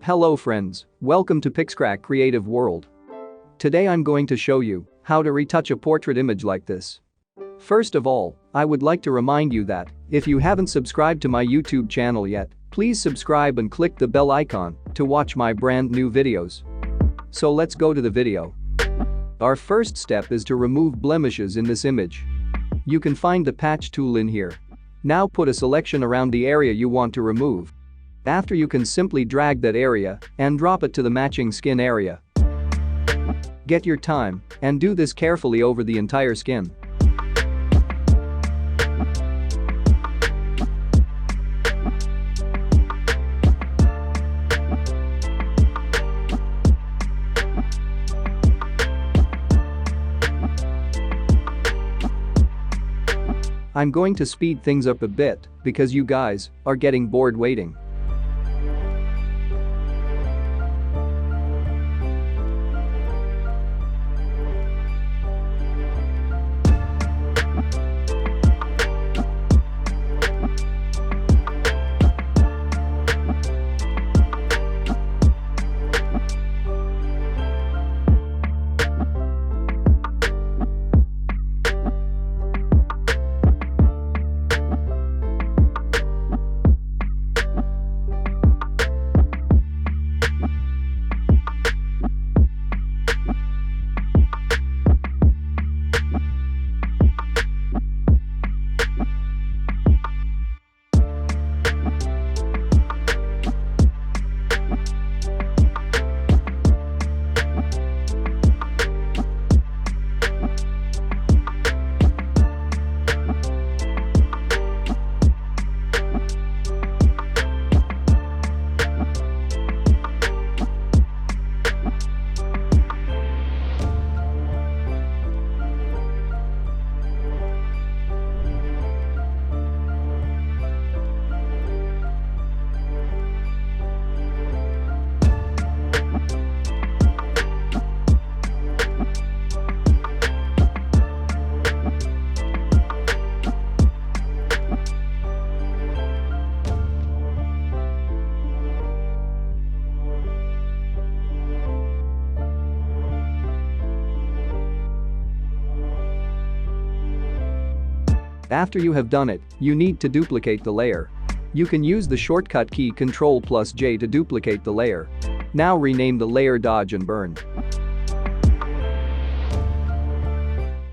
Hello friends, welcome to PIXCRACK Creative World. Today I'm going to show you how to retouch a portrait image like this. First of all, I would like to remind you that if you haven't subscribed to my YouTube channel yet, please subscribe and click the bell icon to watch my brand new videos. So let's go to the video. Our first step is to remove blemishes in this image. You can find the patch tool in here. Now put a selection around the area you want to remove. After you can simply drag that area and drop it to the matching skin area. Get your time and do this carefully over the entire skin. I'm going to speed things up a bit because you guys are getting bored waiting. After you have done it, you need to duplicate the layer. You can use the shortcut key Ctrl+J to duplicate the layer. Now rename the layer Dodge and Burn.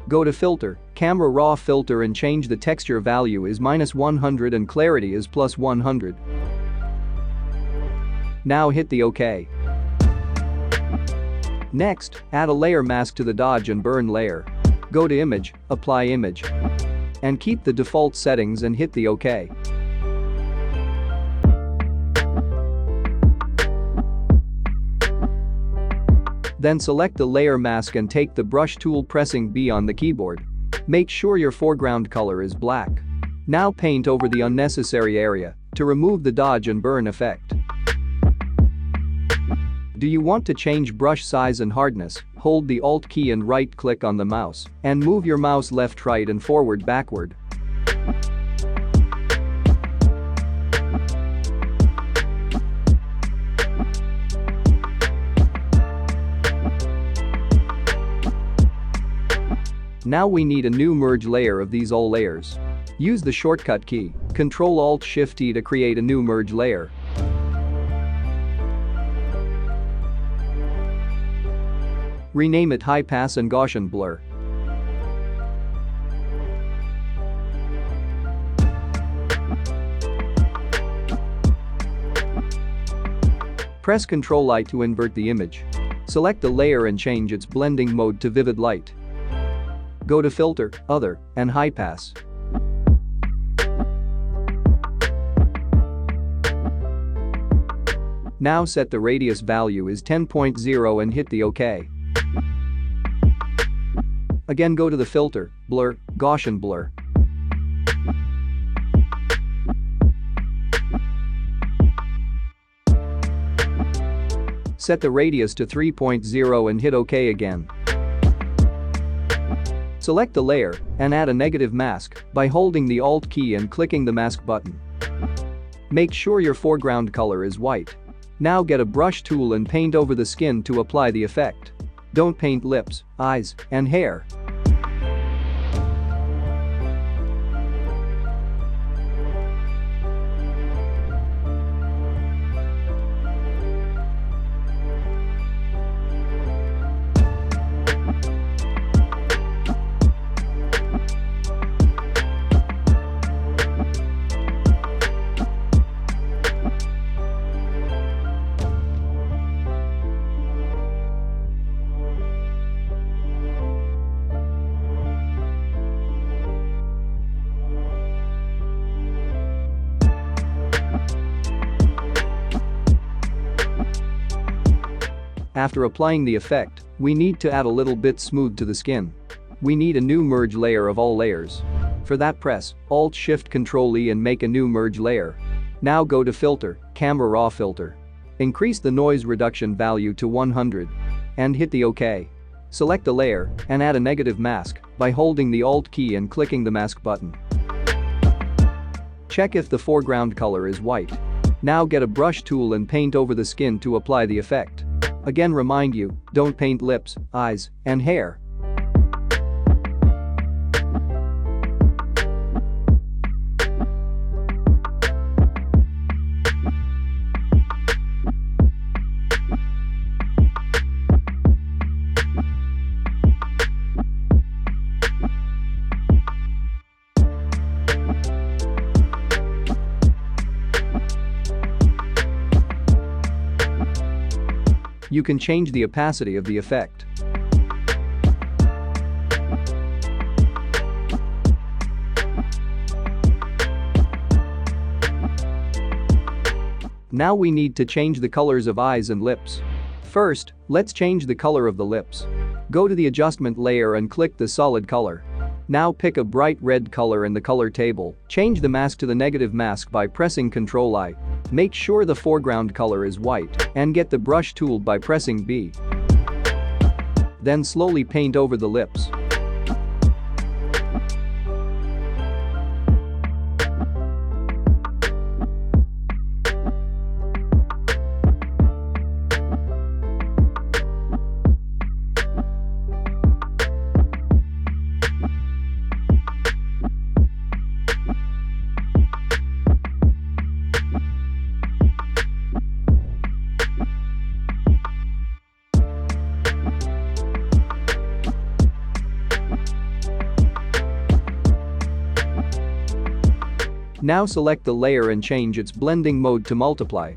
Go to Filter, Camera Raw Filter and change the texture value is -100 and clarity is +100. Now hit the OK. Next, add a layer mask to the Dodge and Burn layer. Go to Image, Apply Image. And keep the default settings and hit the OK. Then select the layer mask and take the brush tool pressing B on the keyboard. Make sure your foreground color is black. Now paint over the unnecessary area to remove the Dodge and Burn effect. Do you want to change brush size and hardness? Hold the Alt key and right-click on the mouse and move your mouse left, right and forward, backward. Now we need a new merge layer of these all layers. Use the shortcut key, Ctrl+Alt+Shift-T to create a new merge layer. Rename it High Pass and Gaussian Blur. Press Ctrl-I to invert the image. Select the layer and change its blending mode to Vivid Light. Go to Filter, Other, and High Pass. Now set the radius value is 10.0 and hit the OK. Again go to the Filter, Blur, Gaussian Blur. Set the radius to 3.0 and hit OK again. Select the layer and add a negative mask by holding the Alt key and clicking the mask button. Make sure your foreground color is white. Now get a brush tool and paint over the skin to apply the effect. Don't paint lips, eyes, and hair. After applying the effect, we need to add a little bit smooth to the skin. We need a new merge layer of all layers. For that, press Alt-Shift-Ctrl-E and make a new merge layer. Now go to Filter, Camera Raw Filter. Increase the noise reduction value to 100. And hit the OK. Select a layer and add a negative mask by holding the Alt key and clicking the mask button. Check if the foreground color is white. Now get a brush tool and paint over the skin to apply the effect. Again, remind you, don't paint lips, eyes, and hair. You can change the opacity of the effect. Now we need to change the colors of eyes and lips. First, let's change the color of the lips. Go to the adjustment layer and click the solid color. Now pick a bright red color in the color table. Change the mask to the negative mask by pressing Ctrl-I. Make sure the foreground color is white and get the brush tool by pressing B. Then slowly paint over the lips. Now select the layer and change its blending mode to multiply.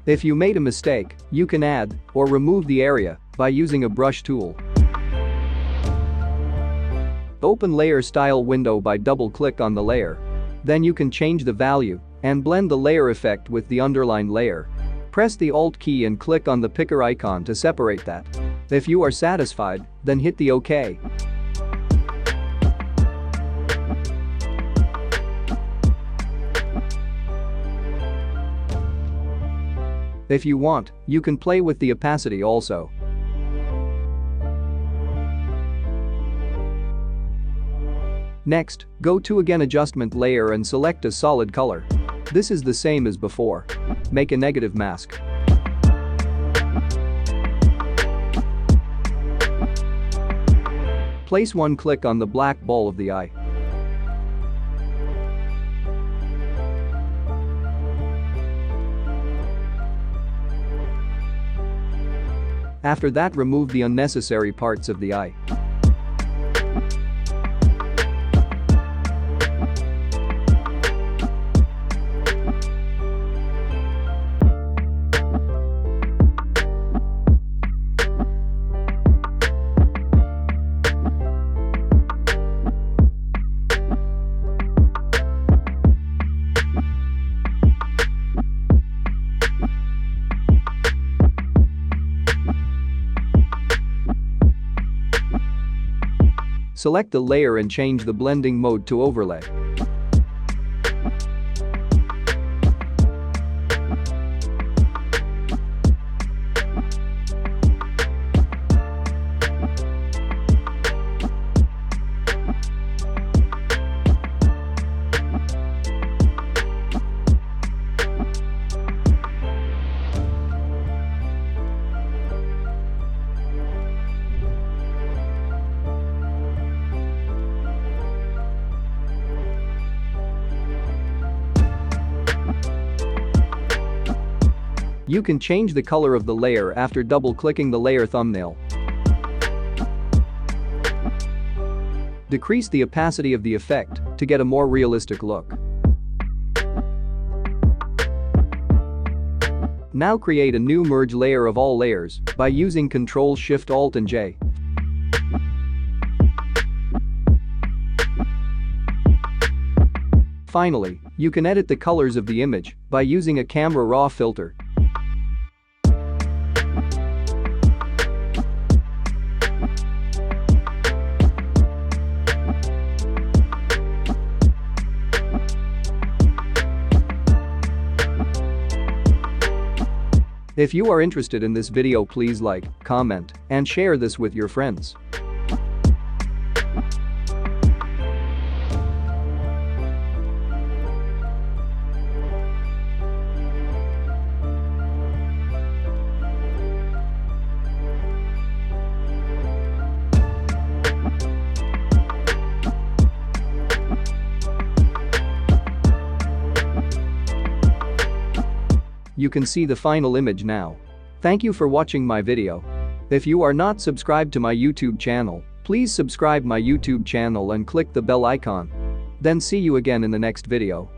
If you made a mistake, you can add or remove the area by using a brush tool. Open Layer Style window by double-click on the layer. Then you can change the value and blend the layer effect with the underlined layer. Press the Alt key and click on the picker icon to separate that. If you are satisfied, then hit the OK. If you want, you can play with the opacity also. Next, go to Again Adjustment layer and select a solid color. This is the same as before. Make a negative mask. Place one click on the black ball of the eye. After that, remove the unnecessary parts of the eye. Select the layer and change the blending mode to overlay. You can change the color of the layer after double-clicking the layer thumbnail. Decrease the opacity of the effect to get a more realistic look. Now create a new merge layer of all layers by using Ctrl Shift Alt and J. Finally, you can edit the colors of the image by using a camera raw filter. If you are interested in this video, please like, comment, and share this with your friends. You can see the final image now. Thank you for watching my video. If you are not subscribed to my YouTube channel, please subscribe my YouTube channel and click the bell icon. Then see you again in the next video.